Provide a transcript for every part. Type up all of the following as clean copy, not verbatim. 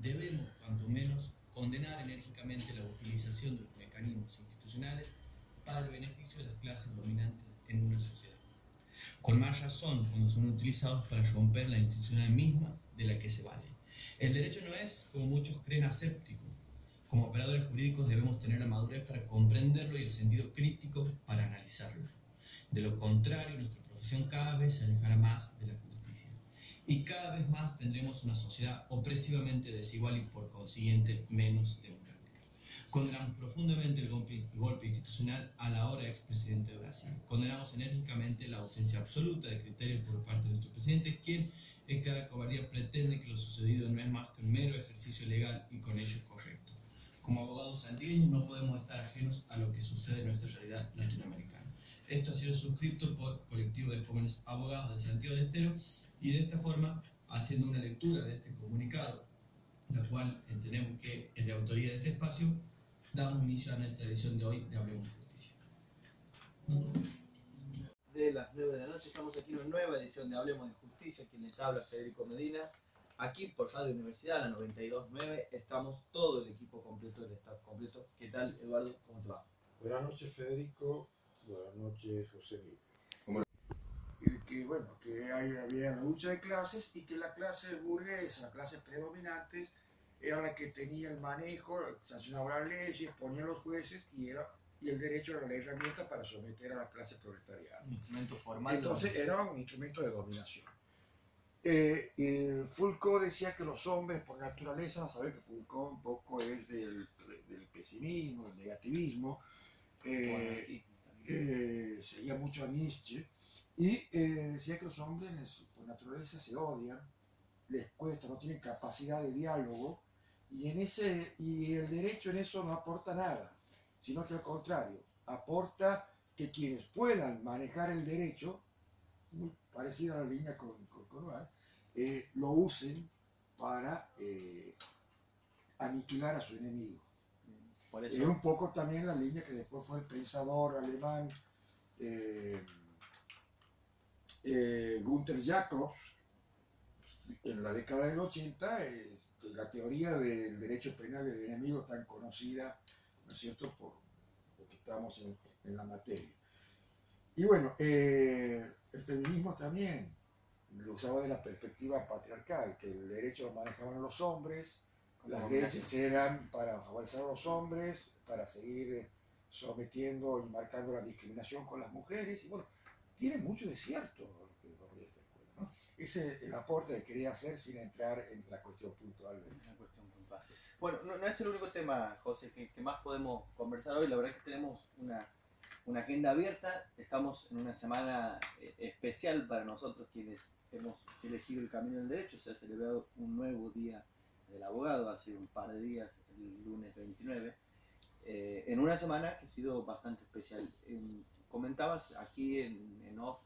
debemos, cuanto menos, condenar enérgicamente la utilización de los mecanismos institucionales para el beneficio de las clases dominantes en una sociedad. Con más razón cuando son utilizados para romper la institucional misma de la que se vale. El derecho no es, como muchos creen, aséptico. Como operadores jurídicos debemos tener la madurez para comprenderlo y el sentido crítico para analizarlo. De lo contrario, nuestra profesión cada vez se alejará más de la justicia. Y cada vez más tendremos una sociedad opresivamente desigual y por consiguiente menos democrática. Condenamos profundamente el golpe institucional a la ahora expresidente de Brasil. Condenamos enérgicamente la ausencia absoluta de criterios por parte de nuestro presidente, quien en clara cobardía pretende que lo sucedido no es más que un mero ejercicio legal y con ello correcto. Como abogados antigueños no podemos estar ajenos a lo que sucede en nuestra realidad latinoamericana. Esto ha sido suscrito por colectivo de jóvenes abogados de Santiago del Estero y de esta forma, haciendo una lectura de este comunicado, la cual entendemos que es de autoría de este espacio, damos inicio a nuestra edición de hoy de Hablemos de Justicia. De las 9 de la noche estamos aquí en una nueva edición de Hablemos de Justicia. Quien les habla, Federico Medina. Aquí por Radio Universidad, la 92.9, estamos todo el equipo completo, el staff completo. ¿Qué tal, Eduardo? ¿Cómo te va? Buenas noches, Federico. Buenas noches, José Miguel. Que había una lucha de clases y que la clase burguesa, las clases predominantes, era la que tenía el manejo, sancionaba las leyes, ponía los jueces y el derecho era la herramienta para someter a la clase proletariada. Un instrumento formal. Entonces era un instrumento de dominación. Foucault decía que los hombres por naturaleza, sabes que Foucault un poco es del pesimismo, del negativismo, seguía mucho a Nietzsche, y decía que los hombres por naturaleza se odian, les cuesta, no tienen capacidad de diálogo, y el derecho en eso no aporta nada, sino que al contrario, aporta que quienes puedan manejar el derecho, muy parecida a la línea con Orwell, lo usen para aniquilar a su enemigo. Por eso... Es un poco también la línea que después fue el pensador alemán Gunther Jacobs en la década del 80, la teoría del derecho penal del enemigo tan conocida, ¿no es cierto?, porque estamos en la materia. Y bueno, el feminismo también lo usaba de la perspectiva patriarcal, que el derecho lo manejaban los hombres, las leyes eran para favorecer a los hombres, para seguir sometiendo y marcando la discriminación con las mujeres, y bueno, tiene mucho de cierto lo que de esta escuela, ¿no? Ese es el aporte que quería hacer sin entrar en la cuestión puntual. Bueno, no es el único tema, José, que más podemos conversar hoy. La verdad es que tenemos una agenda abierta. Estamos en una semana especial para nosotros quienes hemos elegido el camino del derecho. Se ha celebrado un nuevo día del abogado, hace un par de días, el lunes 29, en una semana que ha sido bastante especial. Comentabas aquí en off,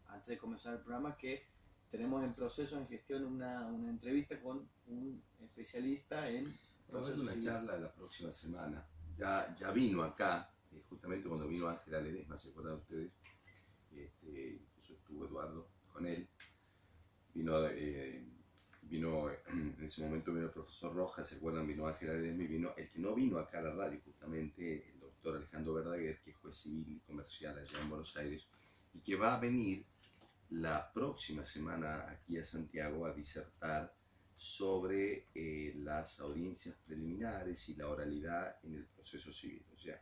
antes de comenzar el programa, que tenemos en proceso, en gestión, una entrevista con un especialista en... Va a haber una charla la próxima semana. Ya vino acá, justamente cuando vino Ángela Ledesma, ¿se acuerdan ustedes? Incluso estuvo Eduardo con él. Vino en ese momento vino el profesor Rojas, ¿se acuerdan? Vino Ángela Ledesma y vino el que no vino acá a la radio, justamente el doctor Alejandro Verdaguer, que es juez civil y comercial allá en Buenos Aires, y que va a venir la próxima semana aquí a Santiago a disertar sobre las audiencias preliminares y la oralidad en el proceso civil. O sea,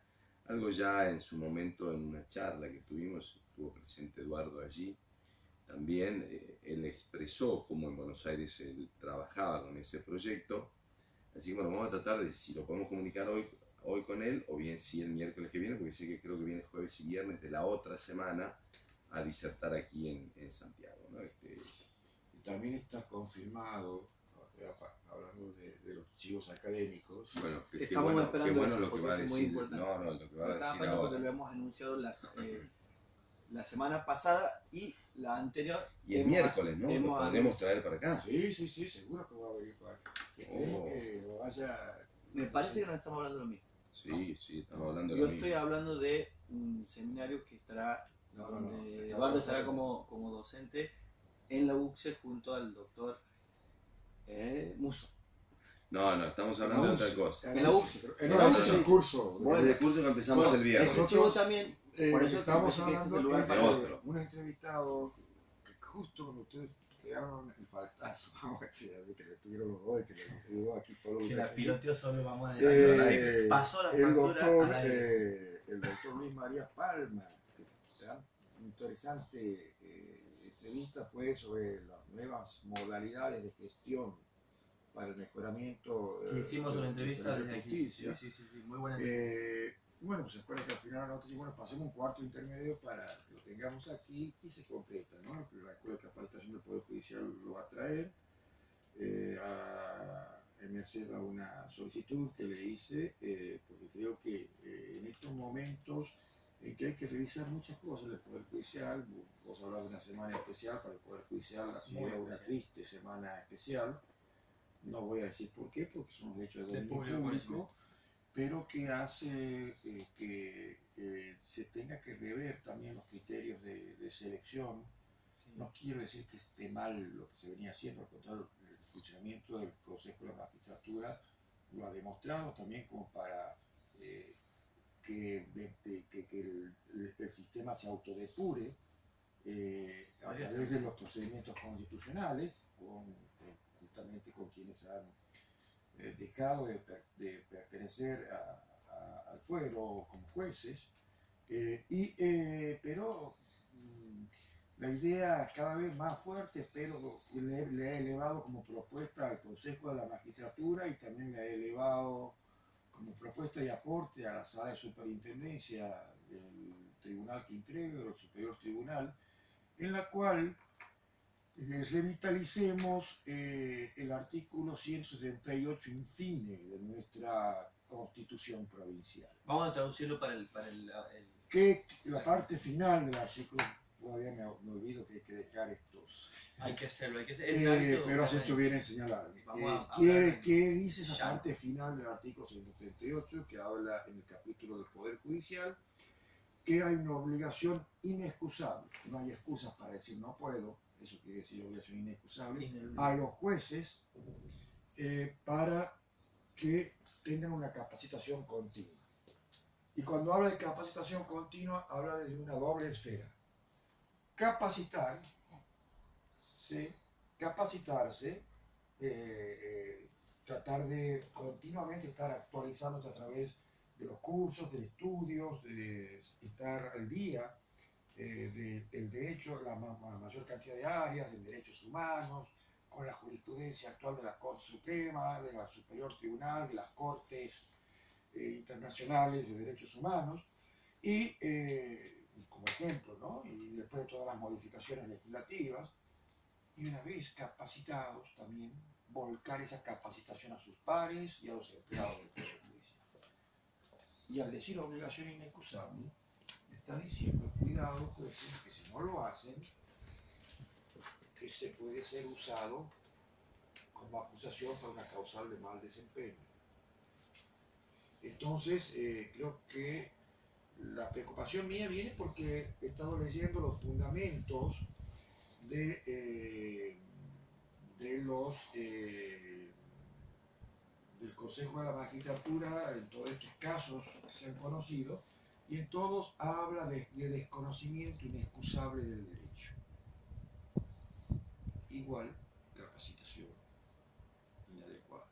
algo ya en su momento en una charla que tuvimos, estuvo presente Eduardo allí, también él expresó cómo en Buenos Aires él trabajaba con ese proyecto. Así que bueno, vamos a tratar de si lo podemos comunicar hoy con él, o bien si el miércoles que viene, porque sé que creo que viene jueves y viernes de la otra semana a disertar aquí en Santiago, ¿no? Y también está confirmado, hablando de los chivos académicos. Bueno, estamos esperando qué bueno eso, lo que va a es decir. muy importante. No, lo que va a decir ahora. Porque lo hemos anunciado la semana pasada y la anterior. Y el miércoles, ¿no? Lo podremos traer para acá. Sí, seguro que va a venir para acá. Esperemos que vaya... Me parece que no estamos hablando de lo mismo. Sí, estamos hablando de lo lo mismo. Yo estoy hablando de un seminario que estará, donde Eduardo estará como docente en la UCSE junto al doctor Musso. No, estamos hablando de otra cosa. En la UCI. No, ese es el curso. Es el curso que empezamos el viernes. Ese chivo también, por eso Estamos te pensé que este es hablando el lugar de para otro. un entrevistado que justo cuando ustedes quedaron el faltazo, vamos a decir, así que le tuvieron los dos y que le ayudó aquí todo Que la piloteó solo, vamos a Sí, decir. Pasó la factura al aire. el doctor Luis María Palma, que tan interesante entrevista fue sobre las nuevas modalidades de gestión para el mejoramiento Que hicimos una entrevista de desde aquí. justicia. Sí, muy buena entrevista. Bueno, pues se acuerda que al final nosotros dijimos, bueno, pasemos un cuarto intermedio para que lo tengamos aquí y se concreta, ¿no? La Escuela de Capacitación del Poder Judicial lo va a traer en merced a una solicitud que le hice, porque creo que en estos momentos en que hay que revisar muchas cosas del Poder Judicial, vos hablabas de una semana especial para el Poder Judicial, ha sido una triste semana especial, no voy a decir por qué, porque son los hechos de dominio público, pero que hace que se tenga que rever también los criterios de selección. No quiero decir que esté mal lo que se venía haciendo, al contrario, el funcionamiento del Consejo de la Magistratura lo ha demostrado también como para que el sistema se autodepure a través de los procedimientos constitucionales, justamente con quienes han dejado de pertenecer al fuero como jueces, pero la idea cada vez más fuerte, pero le he elevado como propuesta al Consejo de la Magistratura y también le he elevado como propuesta y aporte a la Sala de Superintendencia del Tribunal Quintrego, del Superior Tribunal, en la cual revitalicemos el artículo 178 infine de nuestra Constitución provincial. Vamos a traducirlo para el Que la parte final del artículo, todavía me olvido que hay que dejar estos. Hay que hacerlo, hay que pero has hecho bien en señalarme. ¿Qué dice esa parte final del artículo 178 que habla en el capítulo del Poder Judicial? Que hay una obligación inexcusable, no hay excusas para decir no puedo, eso quiere decir obligación inexcusable, a los jueces para que tengan una capacitación continua. Y cuando habla de capacitación continua, habla de una doble esfera. Capacitar, ¿sí? Capacitarse, tratar de continuamente estar actualizándose a través de los cursos, de estudios, de estar al día del derecho, la mayor cantidad de áreas, de derechos humanos, con la jurisprudencia actual de la Corte Suprema, de la Superior Tribunal, de las Cortes internacionales de derechos humanos, y como ejemplo, ¿no? Y después de todas las modificaciones legislativas, y una vez capacitados también, volcar esa capacitación a sus pares y a los empleados del Poder Judicial. Y al decir obligación inexcusable, está diciendo, cuidado, pues, que si no lo hacen, que se puede ser usado como acusación para una causal de mal desempeño. Entonces, creo que la preocupación mía viene porque he estado leyendo los fundamentos del Consejo de la Magistratura en todos estos casos que se han conocido, y en todos habla de desconocimiento inexcusable del derecho. Igual, capacitación inadecuada.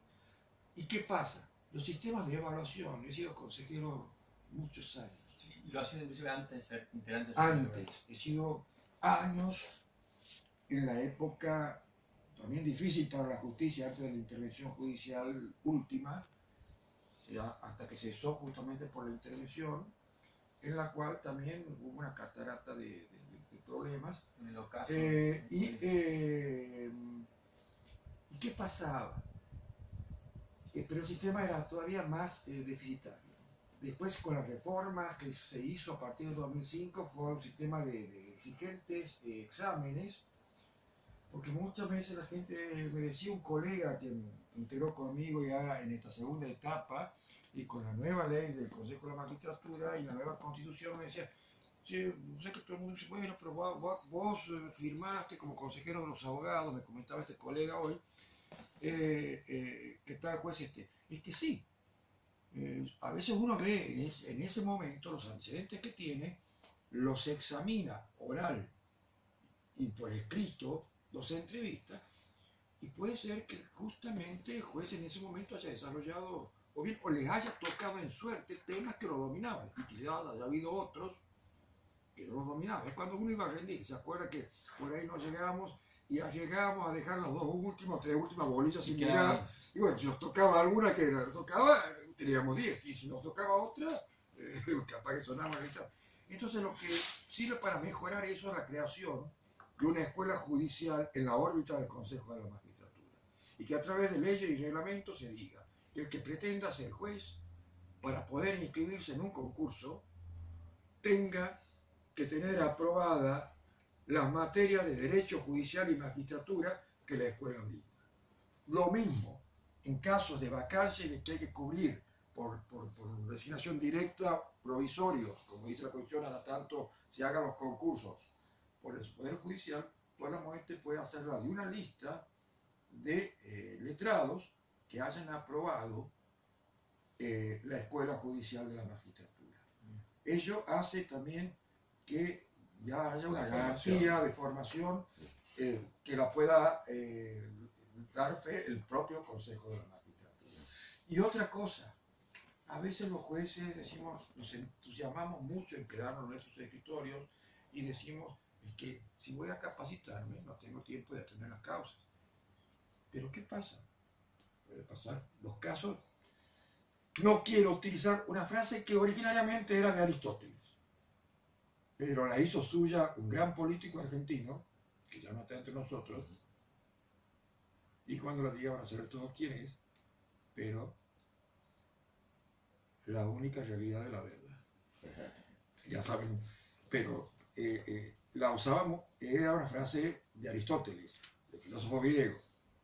¿Y qué pasa? Los sistemas de evaluación, he sido consejero muchos años. Sí, y lo hacían inclusive antes de ser integrante. Antes, he sido años en la época también difícil para la justicia, antes de la intervención judicial última, hasta que cesó justamente por la intervención, en la cual también hubo una catarata de problemas. En los casos. ¿Y qué pasaba? Pero el sistema era todavía más deficitario. Después, con las reformas que se hizo a partir del 2005, fue un sistema de exigentes exámenes, porque muchas veces la gente me decía, un colega que integró conmigo ya en esta segunda etapa, y con la nueva ley del Consejo de la Magistratura y la nueva Constitución, me decía, che, no sé que todo el mundo dice, bueno, pero vos firmaste como consejero de los abogados, me comentaba este colega hoy, ¿qué tal juez este? Es que sí, a veces uno ve en ese momento los antecedentes que tiene, los examina oral y por escrito, los entrevista, y puede ser que justamente el juez en ese momento haya desarrollado, o bien, o les haya tocado en suerte temas que lo dominaban, y quizás haya habido otros que no los dominaban. Es cuando uno iba a rendir, se acuerda que por ahí no llegábamos, y ya llegábamos a dejar las tres últimas bolillas sin mirar, y bueno, si nos tocaba alguna que nos tocaba, teníamos 10, y si nos tocaba otra, capaz que sonaba esa. Entonces lo que sirve para mejorar eso es la creación de una escuela judicial en la órbita del Consejo de la Magistratura, y que a través de leyes y reglamentos se diga que el que pretenda ser juez, para poder inscribirse en un concurso, tenga que tener aprobada las materias de Derecho Judicial y Magistratura que la escuela brinda. Lo mismo en casos de vacancia y de que hay que cubrir por designación directa provisorios, como dice la Constitución, hasta tanto se hagan los concursos por el Poder Judicial, solamente puede hacerla de una lista de letrados que hayan aprobado la Escuela Judicial de la Magistratura. Ello hace también que ya haya una garantía de formación que la pueda dar fe el propio Consejo de la Magistratura. Y otra cosa, a veces los jueces decimos, nos entusiasmamos mucho en quedarnos en nuestros escritorios y decimos, es que si voy a capacitarme no tengo tiempo de atender las causas. Pero ¿qué pasa? Puede pasar los casos. No quiero utilizar una frase que originariamente era de Aristóteles, pero la hizo suya un gran político argentino, que ya no está entre nosotros, y cuando la diga van a saber todos quién es, pero la única realidad de la verdad. Ya saben, pero la usábamos, era una frase de Aristóteles, el filósofo griego,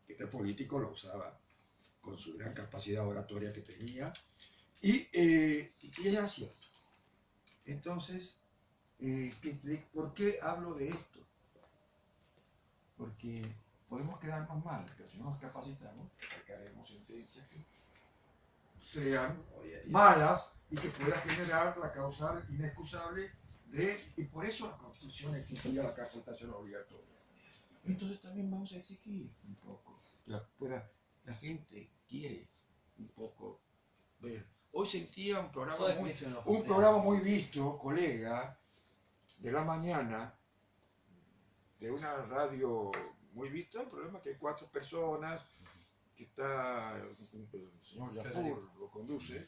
que este político la usaba con su gran capacidad oratoria que tenía, y era cierto. Entonces, ¿por qué hablo de esto? Porque podemos quedarnos mal, pero si no nos capacitamos, sacaremos sentencias que sean malas y que pueda generar la causal inexcusable y por eso la Constitución exigía la capacitación obligatoria. Entonces también vamos a exigir un poco que la gente quiere un poco ver. Hoy sentía un programa muy visto, colega, de la mañana, de una radio muy vista, el problema es que hay 4 personas, que está el señor Yapur, lo conduce,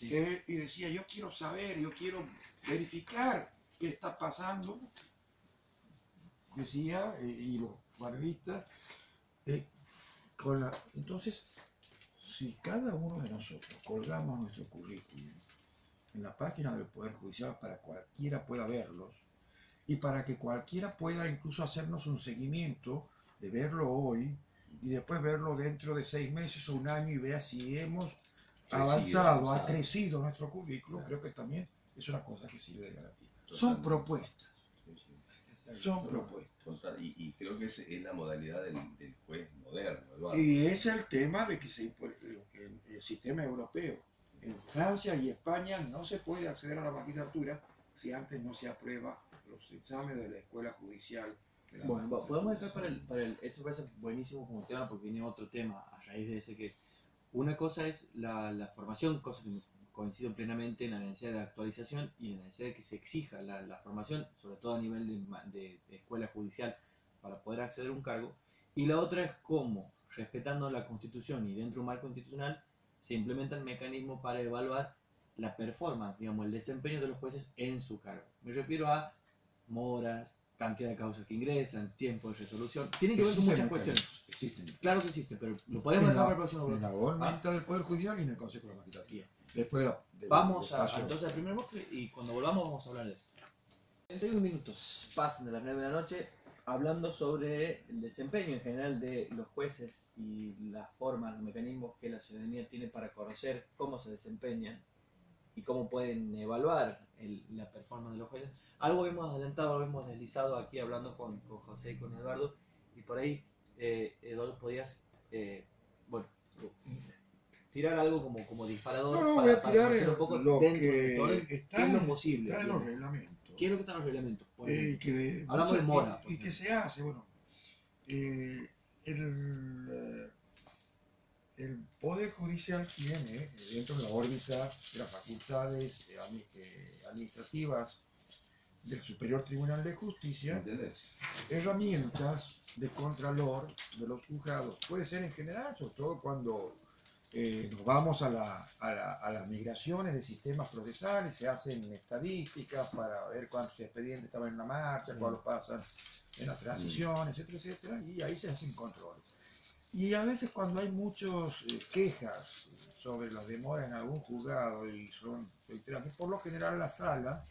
y decía, yo quiero saber, yo quiero verificar qué está pasando, decía, y los panelistas, entonces, si cada uno de nosotros colgamos nuestro currículum en la página del Poder Judicial para cualquiera pueda verlos, y para que cualquiera pueda incluso hacernos un seguimiento de verlo hoy y después verlo dentro de 6 meses o un año y vea si hemos avanzado, ha crecido nuestro currículum, claro. Creo que también es una cosa que sirve de garantía. Son propuestas. Son propuestas. Y creo que es la modalidad del juez moderno, Eduardo. Y es el tema de que el sistema europeo. En Francia y España no se puede acceder a la magistratura si antes no se aprueba los exámenes de la escuela judicial. Bueno, podemos dejar esto me parece buenísimo como tema porque viene otro tema a raíz de ese, que es una cosa es la formación, cosa que coincido plenamente en la necesidad de actualización y en la necesidad de que se exija la formación, sobre todo a nivel de escuela judicial, para poder acceder a un cargo, y la otra es cómo, respetando la Constitución y dentro de un marco constitucional, se implementan mecanismos para evaluar la performance, digamos, el desempeño de los jueces en su cargo. Me refiero a moras, cantidad de causas que ingresan, tiempo de resolución. Tienen que ver con muchas cuestiones. Existen. Claro que existen, pero lo podemos dejar para el próximo bloque. En la órbita del Poder Judicial y en el Consejo de la Magistratura. Después vamos entonces al primer bloque y cuando volvamos vamos a hablar de esto. 31 minutos pasan de las 9 de la noche hablando sobre el desempeño en general de los jueces y las formas, los mecanismos que la ciudadanía tiene para conocer cómo se desempeñan y cómo pueden evaluar la performance de los jueces. Algo hemos adelantado, algo hemos deslizado aquí hablando con José y con Eduardo, y por ahí, Eduardo, podías bueno, tirar algo como disparador No, voy a para tirar conocer un poco lo dentro que de todo está, qué es lo posible. está en los Digamos. reglamentos. ¿Qué es lo que está en los reglamentos? Por ejemplo? Que Hablamos de mora. por y que ejemplo. se hace, bueno, eh, el Poder Judicial tiene, dentro de la órbita de las facultades administrativas del Superior Tribunal de Justicia, ¿Entendés? herramientas de contralor de los juzgados. Puede ser en general, sobre todo cuando nos vamos a las migraciones de sistemas procesales, se hacen estadísticas para ver cuántos expedientes estaban en la marcha, cuáles pasan en la transición, etcétera, etcétera, y ahí se hacen controles. Y a veces cuando hay muchas quejas sobre las demoras en algún juzgado y son reiteradas, por lo general la sala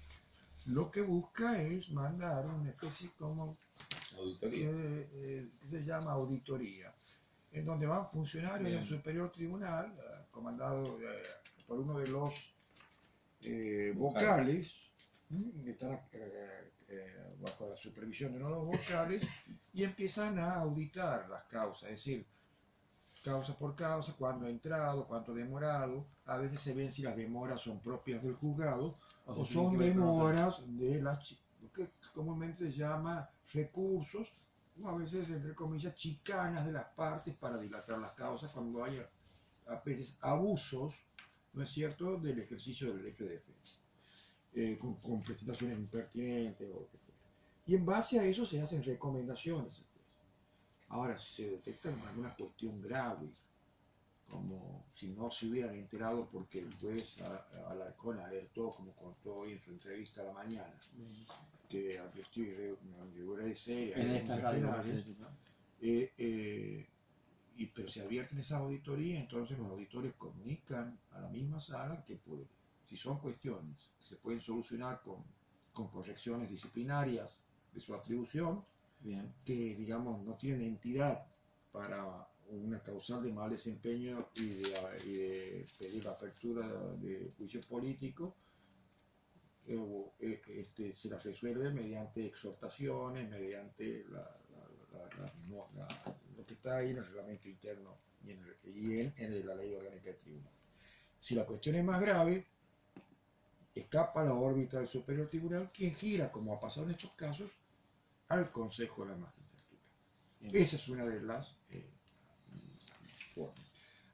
lo que busca es mandar una especie como Auditoría. que se llama auditoría, en donde van funcionarios Bien. del Superior Tribunal, comandado por uno de los vocales, que están bajo la supervisión de uno de los vocales, y empiezan a auditar las causas, es decir, causa por causa, cuándo ha entrado, cuánto ha demorado. A veces se ven si las demoras son propias del juzgado o sea, son tiene que ver con demoras de lo que comúnmente se llama recursos, o a veces, entre comillas, chicanas de las partes para dilatar las causas cuando hay a veces abusos, ¿no es cierto?, del ejercicio del derecho de defensa, con presentaciones impertinentes o lo que fuera. Y en base a eso se hacen recomendaciones. Ahora, si se detecta alguna cuestión grave, como si no se hubieran enterado porque el juez Alarcón alertó, como contó hoy en su entrevista a la mañana, que advirtió irregularidades serias En esta radio. penales, pero se advierte en esa auditoría, entonces los auditores comunican a la misma sala que si son cuestiones que se pueden solucionar con correcciones disciplinarias de su atribución, Bien. que digamos no tienen entidad para una causal de mal desempeño y de pedir la apertura de juicio político, se las resuelve mediante exhortaciones, mediante lo que está ahí en el reglamento interno y en la ley orgánica del tribunal. Si la cuestión es más grave, escapa a la órbita del Superior Tribunal, que gira, como ha pasado en estos casos, al Consejo de la Magistratura. Bien. Esa es una de las formas.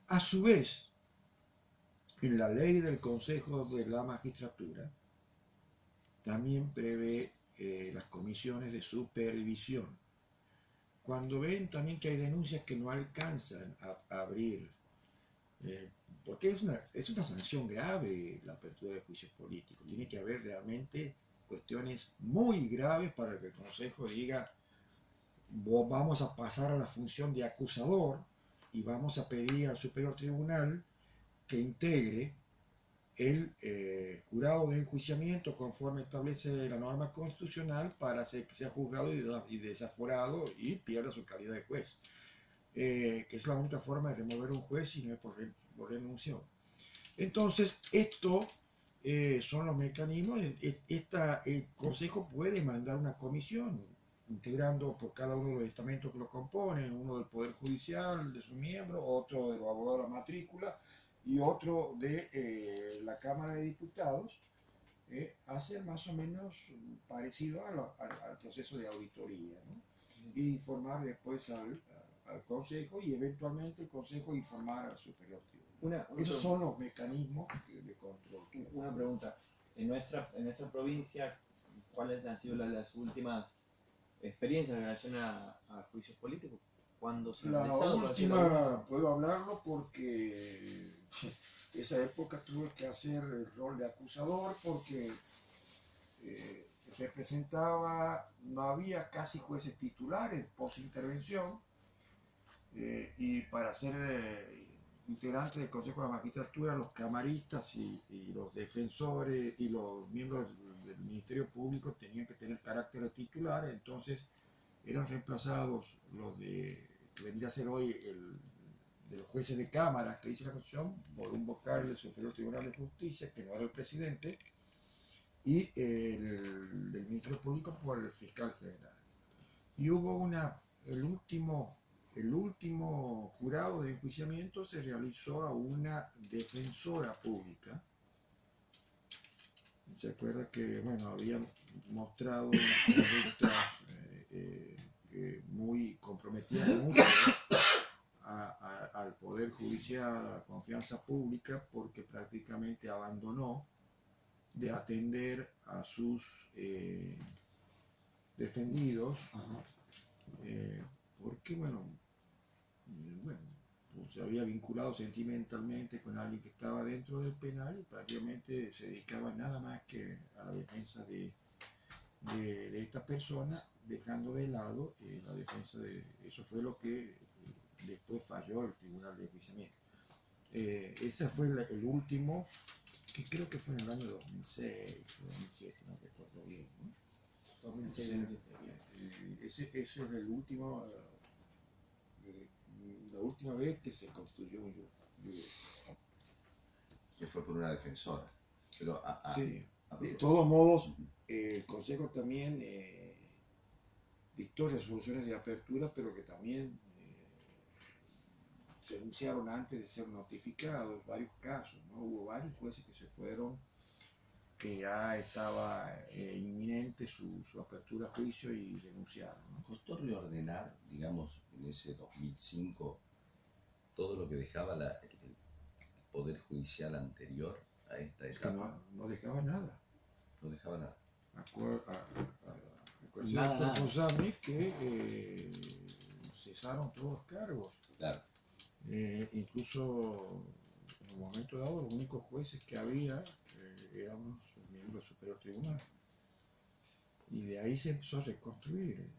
A su vez, en la ley del Consejo de la Magistratura también prevé las comisiones de supervisión. Cuando ven también que hay denuncias que no alcanzan a abrir, porque es una sanción grave la apertura de juicios políticos, tiene que haber realmente cuestiones muy graves para que el Consejo diga: vamos a pasar a la función de acusador y vamos a pedir al Superior Tribunal que integre el jurado de enjuiciamiento conforme establece la norma constitucional para que sea juzgado y desaforado y pierda su calidad de juez, que es la única forma de remover un juez si no es por renuncia. Entonces, esto son los mecanismos. El Consejo puede mandar una comisión integrando por cada uno de los estamentos que lo componen, uno del Poder Judicial, de sus miembros, otro de los abogados de la matrícula y otro de la Cámara de Diputados, hace más o menos parecido al proceso de auditoría, ¿no? Y informar después al Consejo y eventualmente el Consejo informar al Superior Tribunal. Esos son los mecanismos de control. Una pregunta. En nuestra provincia, ¿cuáles han sido las últimas experiencias en relación a juicios políticos? ¿Cuándo se han La realizado? última, puedo hablarlo porque esa época tuve que hacer el rol de acusador porque representaba, no había casi jueces titulares post-intervención, y para ser integrante del Consejo de la Magistratura, los camaristas y los defensores y los miembros del Ministerio Público tenían que tener carácter de titular, entonces eran reemplazados los que vendría a ser hoy de los jueces de cámara que dice la Constitución por un vocal del Superior Tribunal de Justicia, que no era el presidente, y del Ministerio Público por el fiscal general. Y hubo el último el último jurado de enjuiciamiento se realizó a una defensora pública. Se acuerda que, bueno, había mostrado unas conductas que muy comprometían mucho al Poder Judicial, a la confianza pública, porque prácticamente abandonó de atender a sus defendidos, porque, bueno, pues se había vinculado sentimentalmente con alguien que estaba dentro del penal y prácticamente se dedicaba nada más que a la defensa de esta persona, dejando de lado la defensa de... Eso fue lo que después falló el Tribunal de Enjuiciamiento. Ese fue el último, que creo que fue en el año 2006 o 2007, no recuerdo bien, ¿no? 2006, Ese es el último, la última vez que se construyó un jurado. Que fue por una defensora. Pero Sí, a de propósito. todos modos, el Consejo también dictó resoluciones de apertura, pero que también se anunciaron antes de ser notificados, varios casos, ¿no? Hubo varios jueces que se fueron, que ya estaba inminente su apertura a juicio y denunciaron, ¿no? ¿Costó reordenar, digamos, en ese 2005 todo lo que dejaba el Poder Judicial anterior a esta Es que etapa? no dejaba nada. No dejaba nada. Acuérdese Nada, del nada. Consami que cesaron todos los cargos. Claro. Incluso en un momento dado los únicos jueces que había éramos miembros del Superior Tribunal. Y de ahí se empezó a reconstruir.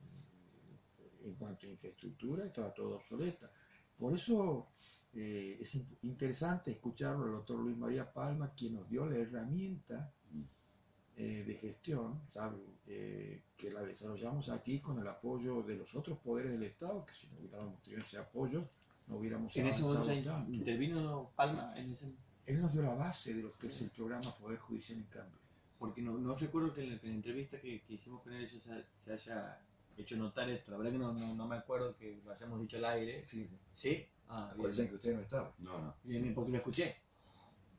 En cuanto a infraestructura estaba todo obsoleta. Por eso es interesante escucharlo al doctor Luis María Palma, quien nos dio la herramienta de gestión, ¿sabe? Que la desarrollamos aquí con el apoyo de los otros poderes del Estado, que si no hubiéramos tenido ese apoyo, no hubiéramos En ese avanzado momento tanto. intervino Palma en ese... Él nos dio la base de lo que es el programa Poder Judicial en Cambio. Porque no recuerdo que en la entrevista que hicimos con él se haya hecho notar esto. La verdad que no me acuerdo que lo hayamos dicho al aire. Sí, ¿Sí? Ah, acuérdense bien. que usted no estaba. No. Bien, porque lo escuché.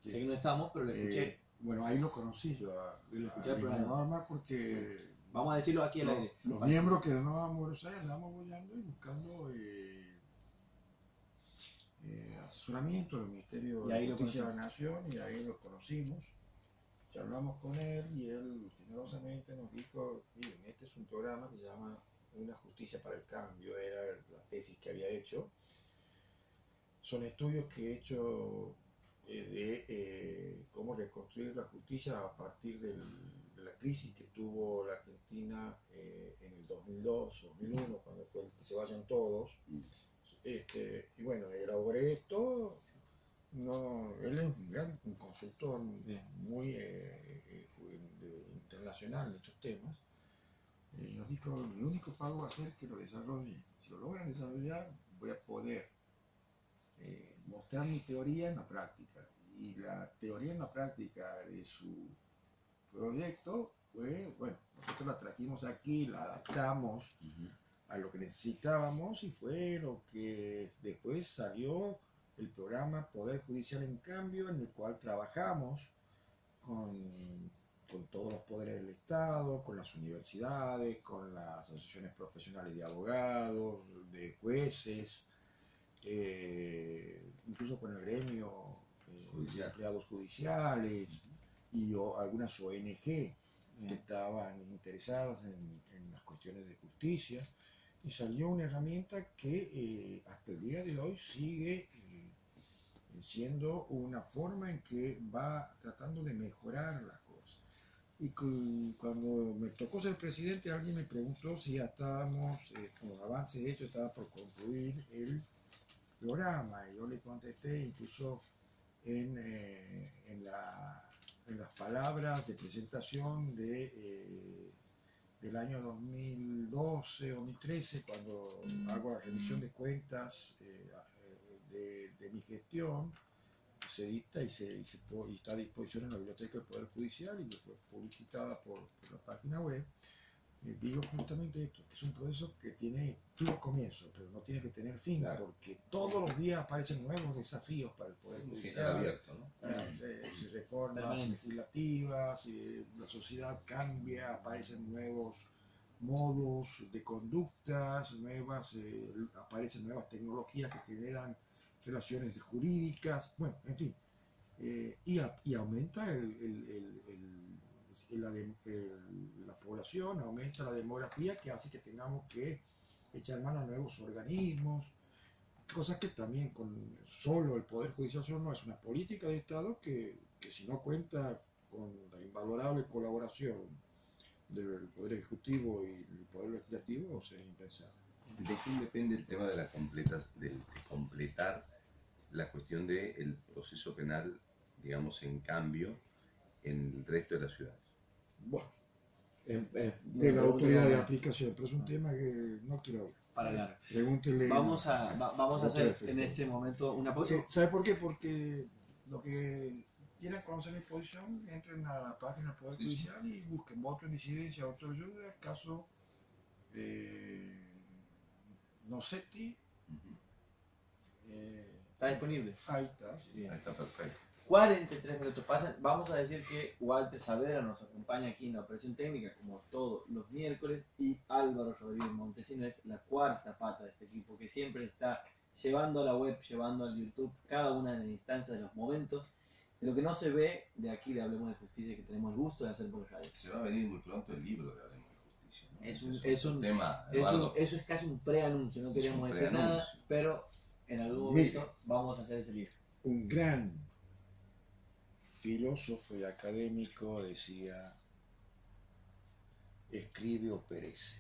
Sí. Sé que no estamos, pero lo escuché. Bueno, ahí lo conocí yo Lo escuché a al programa. Norma porque Vamos a decirlo aquí al aire. los miembros que andábamos en Buenos Aires andábamos bollando y buscando asesoramiento del Ministerio Y ahí de lo Justicia de la Nación, y ahí los conocimos, charlamos con él y él generosamente nos dijo: miren, este es un programa que se llama Una Justicia para el Cambio, era la tesis que había hecho. Son estudios que he hecho de cómo reconstruir la justicia a partir de la crisis que tuvo la Argentina en el 2002, 2001, cuando fue el que se vayan todos. Y bueno, elaboré esto. No, él es un consultor muy internacional en estos temas. Y nos dijo: mi único pago va a ser que lo desarrollen. Si lo logran desarrollar, voy a poder mostrar mi teoría en la práctica. Y la teoría en la práctica de su proyecto fue, bueno, nosotros la trajimos aquí, la adaptamos a lo que necesitábamos, y fue lo que después salió el programa Poder Judicial en Cambio, en el cual trabajamos con todos los poderes del Estado, con las universidades, con las asociaciones profesionales de abogados, de jueces, incluso con el gremio de empleados judiciales y algunas ONG que estaban interesadas en las cuestiones de justicia, y salió una herramienta que hasta el día de hoy sigue siendo una forma en que va tratando de mejorar las cosas. Y cuando me tocó ser presidente, alguien me preguntó si ya estábamos con los avances hechos, estaba por concluir el programa, y yo le contesté, incluso en las palabras de presentación del año 2012, 2013, cuando hago la revisión de cuentas de mi gestión, se dicta y está a disposición en la Biblioteca del Poder Judicial, y fue publicitada por la página web. digo justamente esto, que es un proceso que tuvo comienzo, pero no tiene que tener fin, Claro. porque todos los días aparecen nuevos desafíos para el Poder Un final Judicial. abierto, ¿no? Reformas Permanente. legislativas, la sociedad cambia, aparecen nuevos modos de conductas, aparecen nuevas tecnologías que generan relaciones jurídicas, bueno, en fin, y aumenta la población, aumenta la demografía que hace que tengamos que echar mano a nuevos organismos, cosas que también con solo el Poder Judicial no es una política de Estado que si no cuenta con la invalorable colaboración del Poder Ejecutivo y el Poder Legislativo sería impensable. ¿De quién depende el tema de de completar la cuestión del proceso penal, digamos, en cambio, en el resto de las ciudades? Bueno, de de la autoridad de aplicación, pero es un tema que no quiero hablar. para largo. Pregúntele. Vamos a hacer Perfecto. en este momento una pausa. ¿Sabe por qué? Porque lo que quieran conocer mi posición, entren a la página del Poder Judicial y busquen voto en disidencia, autoayuda, caso Nocetti. Está disponible. Ahí está. Bien. Ahí está perfecto. 43 minutos pasan. Vamos a decir que Walter Saavedra nos acompaña aquí en la operación técnica como todos los miércoles y Álvaro Rodríguez Montesino es la cuarta pata de este equipo que siempre está llevando a la web, llevando al YouTube cada una de las instancias de los momentos de lo que no se ve de aquí de Hablemos de Justicia que tenemos el gusto de hacer por radio. Se va a venir muy pronto el libro de Hablemos de Justicia, ¿no? Es un tema, Eduardo. eso es casi un preanuncio, no queremos un decir nada, preanuncio. pero en algún momento vamos a hacer ese libro. Un gran filósofo y académico decía: escribe o perece.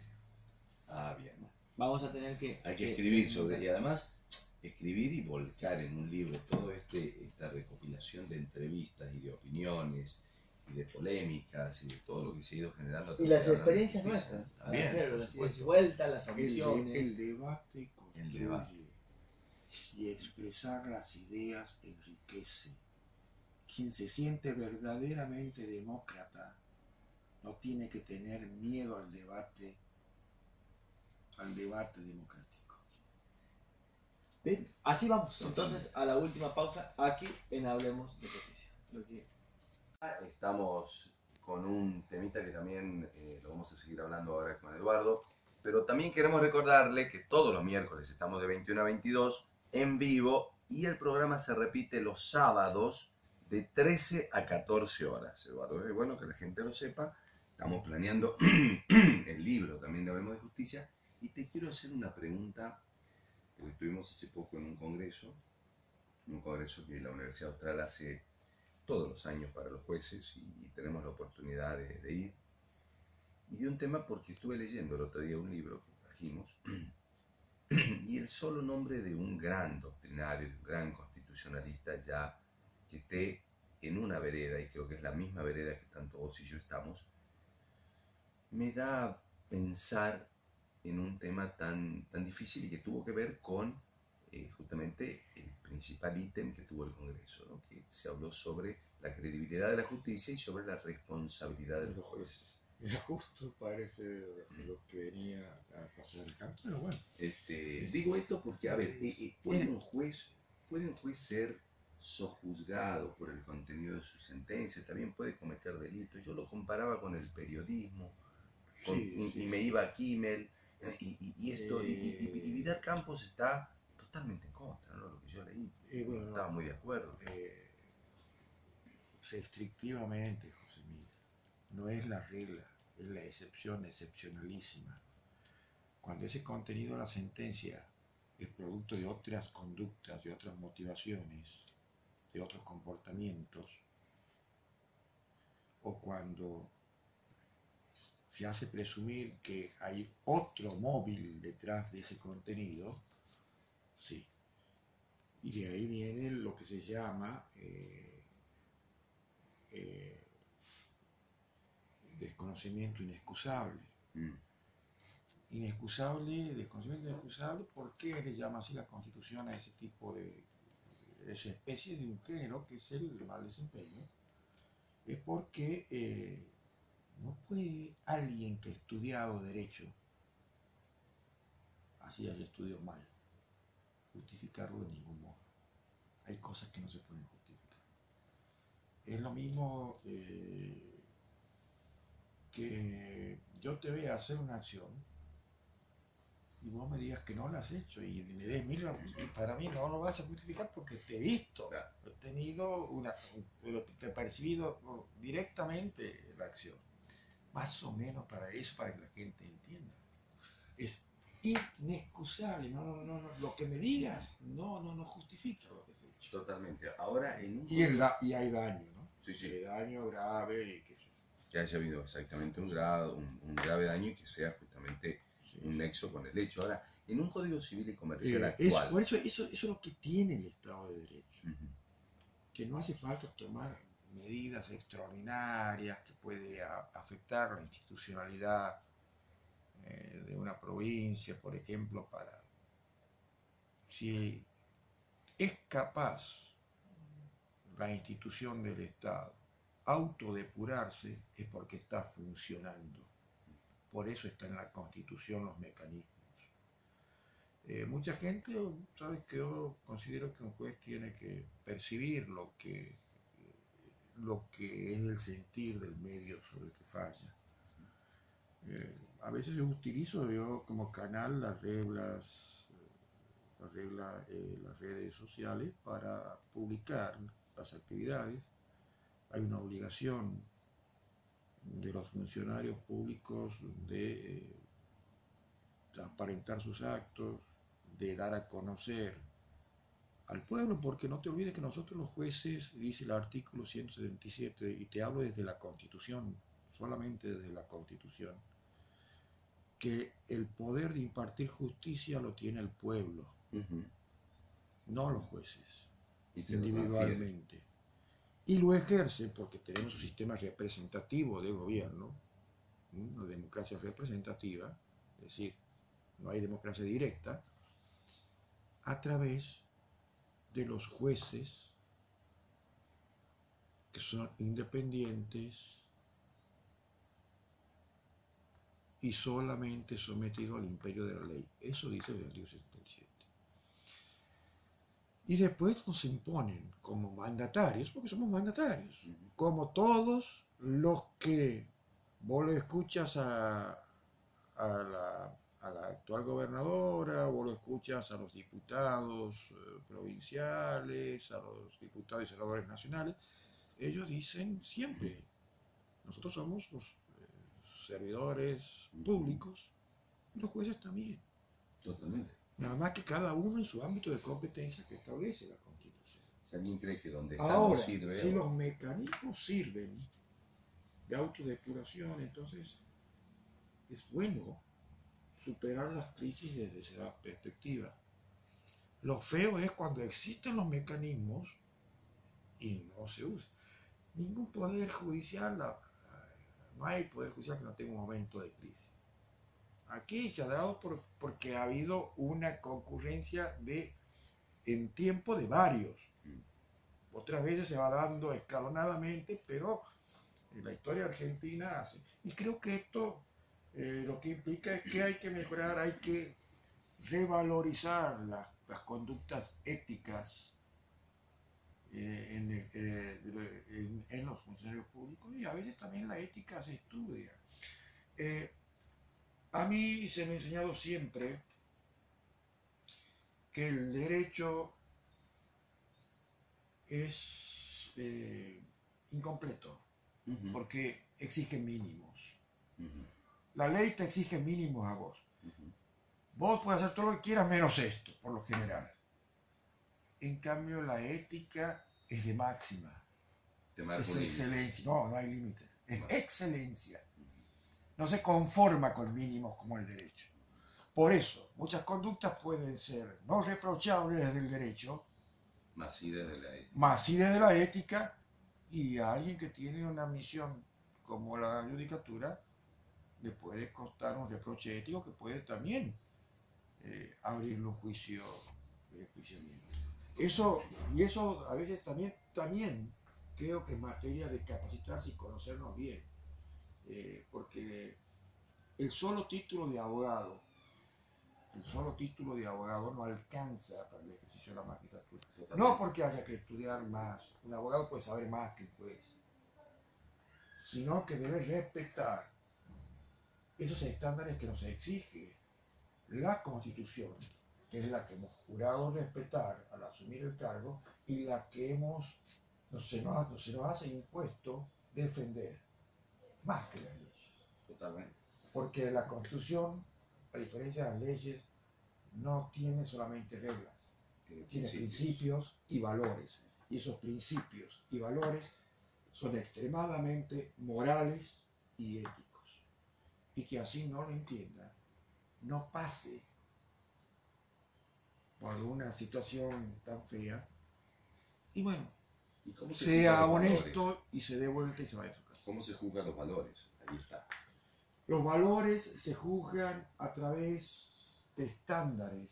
Ah, bien. Vamos a tener que... Hay que escribir sobre, y además escribir y volcar en un libro toda esta recopilación de entrevistas y de opiniones y de polémicas y de todo lo que se ha ido generando. Y las a través de la experiencias justicia. nuestras, para También, hacerlo, por las supuesto. ideas vueltas, las opciones. El debate construye, El debate. y expresar las ideas enriquece. Quien se siente verdaderamente demócrata no tiene que tener miedo al debate democrático. Bien, así vamos. Entonces, a la última pausa, aquí en Hablemos de Justicia. Lo que... Estamos con un temita que también lo vamos a seguir hablando ahora con Eduardo, pero también queremos recordarle que todos los miércoles estamos de 21 a 22 en vivo y el programa se repite los sábados de 13 a 14 horas, Eduardo. Es bueno que la gente lo sepa. Estamos planeando el libro también de Hablemos de Justicia y te quiero hacer una pregunta, porque estuvimos hace poco en un congreso que la Universidad Austral hace todos los años para los jueces y tenemos la oportunidad de ir. Y de un tema porque estuve leyendo el otro día un libro que trajimos y el solo nombre de un gran doctrinario, de un gran constitucionalista ya que esté en una vereda, y creo que es la misma vereda que tanto vos y yo estamos, me da a pensar en un tema tan difícil y que tuvo que ver con justamente el principal ítem que tuvo el Congreso, ¿no? Que se habló sobre la credibilidad de la justicia y sobre la responsabilidad de los jueces. Era justo, parece, lo que venía a pasar el campo, pero bueno. Digo esto porque, a ver, ¿puede un juez ser sojuzgado por el contenido de su sentencia? También puede cometer delitos. Yo lo comparaba con el periodismo, y me iba a Kimmel, y esto, y Vidal Campos está totalmente en contra, ¿no? Lo que yo leí, Bueno, no estaba muy de acuerdo. Restrictivamente, José Miguel, no es la regla, es la excepción excepcionalísima. Cuando ese contenido de la sentencia es producto de otras conductas, de otras motivaciones, de otros comportamientos, o cuando se hace presumir que hay otro móvil detrás de ese contenido, sí. Y de ahí viene lo que se llama desconocimiento inexcusable. Desconocimiento inexcusable, ¿por qué le llama así la Constitución a ese tipo esa especie de un género que es el mal desempeño? Es porque No puede alguien que ha estudiado derecho, así haya estudiado mal, justificarlo de ningún modo. Hay cosas que no se pueden justificar. Es lo mismo que yo te vea hacer una acción y vos me digas que no la has hecho y me des mil razones, para mí no lo vas a justificar porque te he visto, Claro. he tenido te he percibido directamente la acción. Más o menos para eso, para que la gente entienda. Es inexcusable, no, lo que me digas no justifica lo que has hecho. Totalmente. Ahora, en un Y hay daño, ¿no? Sí, sí. Hay daño grave y que haya habido exactamente un grave daño y que sea justamente un nexo con el hecho. Ahora, en un Código Civil y Comercial actual... Por eso es lo que tiene el Estado de Derecho. Que no hace falta tomar medidas extraordinarias que puede afectar la institucionalidad de una provincia, por ejemplo, si es capaz la institución del Estado autodepurarse, es porque está funcionando. Por eso está en la Constitución los mecanismos. Mucha gente, sabes que yo considero que un juez tiene que percibir lo que es el sentir del medio sobre el que falla. A veces yo utilizo como canal las redes sociales para publicar las actividades. Hay una obligación de los funcionarios públicos de transparentar sus actos, de dar a conocer al pueblo, porque no te olvides que nosotros los jueces, dice el artículo 177, y te hablo desde la Constitución, solamente desde la Constitución, que el poder de impartir justicia lo tiene el pueblo, no los jueces, individualmente. Y lo ejerce porque tenemos un sistema representativo de gobierno, una democracia representativa, es decir, no hay democracia directa, a través de los jueces que son independientes y solamente sometidos al imperio de la ley. Eso dice el artículo 77. Y después nos imponen como mandatarios, porque somos mandatarios, como todos los que vos lo escuchas a la actual gobernadora, vos lo escuchas a los diputados provinciales, a los diputados y senadores nacionales, ellos dicen siempre, nosotros somos los servidores públicos, los jueces también. Totalmente. Nada más que cada uno en su ámbito de competencia que establece la Constitución. Si alguien cree que donde estamos Ahora, sirve... si los mecanismos sirven de autodepuración, entonces es bueno superar las crisis desde esa perspectiva. Lo feo es cuando existen los mecanismos y no se usan. Ningún poder judicial, no hay poder judicial que no tenga un momento de crisis. Aquí se ha dado porque ha habido una concurrencia en tiempo de varios. Otras veces se va dando escalonadamente, pero en la historia argentina hace. Y creo que esto lo que implica es que hay que mejorar, hay que revalorizar las conductas éticas en los funcionarios públicos, y a veces también la ética se estudia. A mí se me ha enseñado siempre que el derecho es incompleto, porque exige mínimos. La ley te exige mínimos a vos. Vos puedes hacer todo lo que quieras menos esto, por lo general. En cambio, la ética es de máxima. Es excelencia. No hay límites. Es excelencia. No se conforma con mínimos como el derecho. Por eso, muchas conductas pueden ser no reprochables desde el derecho, más sí desde la ética. Más sí desde la ética, y a alguien que tiene una misión como la judicatura le puede costar un reproche ético que puede también abrirle un juicio de enjuiciamiento. Eso a veces también creo que es materia de capacitarse y conocernos bien. porque el solo título de abogado no alcanza para el ejercicio de la magistratura. No porque haya que estudiar más, un abogado puede saber más que el juez, sino que debe respetar esos estándares que nos exige la Constitución, que es la que hemos jurado respetar al asumir el cargo y la que se nos hace impuesto defender, más que las leyes. Totalmente. Porque la Constitución, a diferencia de las leyes, no tiene solamente reglas, tiene principios y valores. Y esos principios y valores son extremadamente morales y éticos. Y que así no lo entienda, no pase por una situación tan fea y bueno, ¿Y cómo se sea juzgan los honesto valores? y se dé vuelta y se vaya a su casa. ¿Cómo se juzgan los valores? Ahí está. Los valores se juzgan a través de estándares,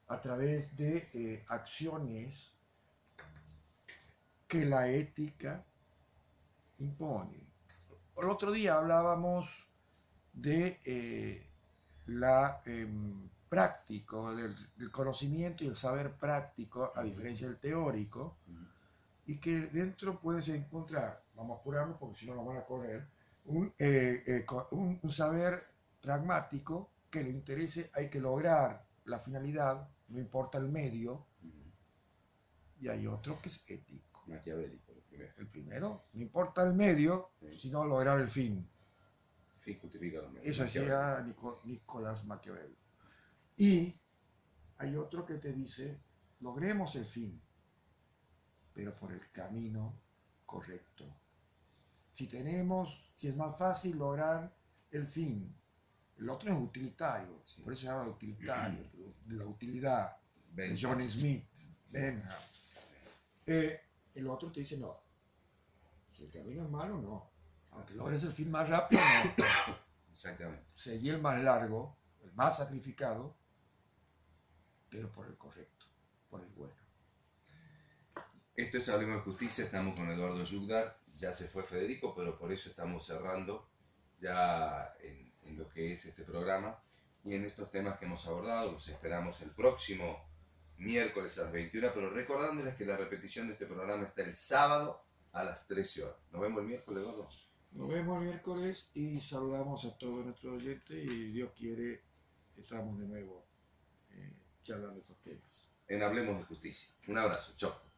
a través de acciones que la ética impone. El otro día hablábamos de práctico, del conocimiento y el saber práctico, a diferencia del teórico, y que dentro puedes encontrar, vamos a apurarnos porque si no nos van a correr, un saber pragmático que le interese, hay que lograr la finalidad, no importa el medio, y hay otro que es ético. Maquiavélico, lo primero. El primero, no importa el medio, Sí. sino lograr el fin. El fin justifica los medios. Eso hacía Nicolás Maquiavelo. Y hay otro que te dice, logremos el fin, pero por el camino correcto. Si es más fácil lograr el fin, el otro es utilitario, Sí. por eso se llama utilitario, de la utilidad, de Bentham. John Smith, Bentham. El otro te dice, no, si el camino es malo, no, aunque logres el fin más rápido, no, Exactamente. seguí el más largo, el más sacrificado, pero por el correcto, por el bueno. Esto es Hablemos de Justicia, estamos con Eduardo Yugdar, ya se fue Federico, pero por eso estamos cerrando ya en lo que es este programa y en estos temas que hemos abordado. Los esperamos el próximo miércoles a las 21, pero recordándoles que la repetición de este programa está el sábado a las 13 horas. Nos vemos el miércoles, Eduardo. Nos vemos el miércoles y saludamos a todos nuestros oyentes y Dios quiere, estamos de nuevo charlando estos temas. En Hablemos de Justicia. Un abrazo, chao.